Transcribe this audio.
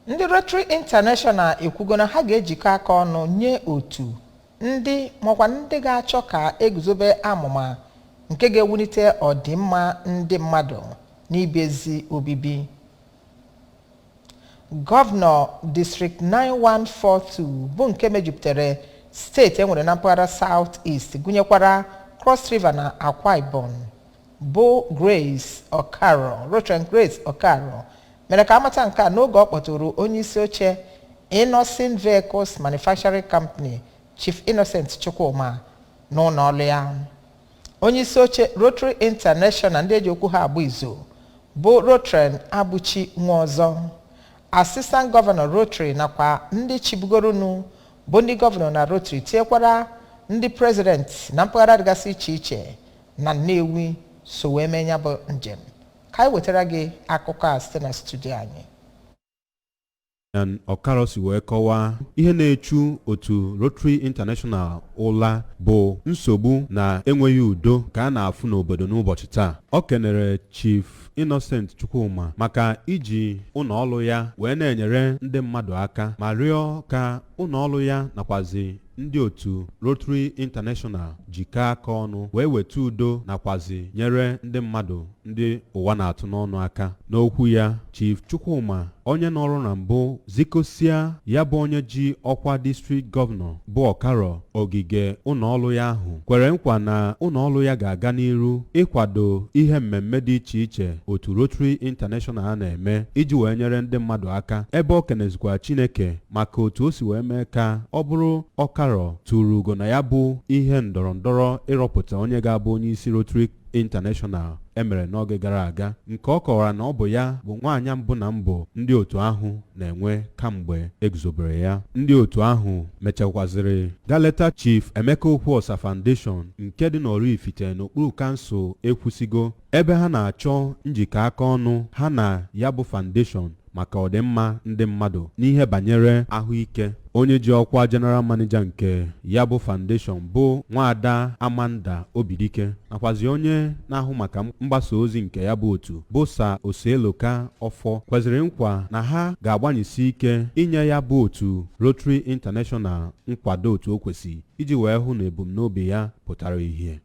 Ndị Rotary International ekwugo na ha ga-ejikọ aka ọnụ nye otu ndị makwa ndị ga-achọ ka eguzobe amụma nke ga-ewulite ọdịmma ndị mmadụ n'ibezi obibi. Gọvanọ District 9142 bụ nke mejupụtara steeti enwere na mpaghara South East gụnyekwara Cross River na Akwa Ibom bụ Grace Okaro, Rotary Grace Okaro, mere ka amata nke a n'oge ọ kpọtụrụ onye isi oche Innocent Vehicles Manufacturing Company Chief Innocent Chukwuma n'ụlọ ọrụ ya. Onye isi oche Rotary International ndị eji okwu ha abụ izo bụ Rotary Abuchi Nwaọzọ, Assistant Governor Rotary nakwa ndị chibugoronu bụ ndị gọvanọ na Rotary tinyekwara ndị president na mpaghara dịgasị iche iche na Nnewi so wee mee ya bụ njem. Ka anyị wetara gị akụkọ a site na studio anyị. Okaro si wee kọwaa ihe na-echu otu Rotary International ụla bụ nsogbu na enweghị udo ka a na-afụ n'obodo n'ụbọchị taa. Ọ kenere Chief Innocent Chukwuma maka iji ụlọọrụ ya wee na-enyere ndị mmadụ aka ma rịọ ka ụlọọrụ ya nakwazi ndị otu Rotary International jikọọ aka ọnụ wee weta udo nakwazi nyere ndị mmadụ ndị ụwa na-atụ n'ọnụ aka. N'okwu ya, Chief Chukwuma onye nọrụ na mbụ zikosia ya bụ onye ji ọkwa district gọvanọ bụ Okaro ogige ụlọọrụ ya ahụ kwere nkwa na ụlọọrụ ya ga-aga n'iru ịkwado ihe mmemme dị iche iche otu Rotary International na-eme iji wee nyere ndị mmadụ aka, ebe o kenezikwa Chineke maka otu o si wee mee ka ọ bụrụ Okaro tụrụ ugo na ya bụ ihe ndọrọndọrọ ịrọpụta onye ga-abụ onye isi Rotary International emere n'oge gara aga, nke ọ kọwara na ọ bụ ya bụ nwaanyị mbụ na mbụ ndị otu ahụ na-enwe kamgbe eguzobere ya. Ndị otu ahụ mechakwaziri galeta Chief Emeka Okwuosa Foundation nke dị n'Oraifite n'okpuru kansụl Ekwusigo, ebe ha na-achọ njikọ aka ọnụ ha na ya bụ foundation maka ọdịmma ndị mmadụ n'ihe banyere ahụike. Onye ji ọkwa General Manager nke ya bụ foundation bụ Nwaada Amanda Obidike nakwazi onye na-ahụ maka mgbasa ozi nke ya bụ otu bụ Sa Oseloka Ọfọ kweziri nkwa na ha ga-agbanyesi ike inye ya bụ otu Rotary International nkwado otu o kwesị iji wee hụ na ebumnobi ya pụtara ihe.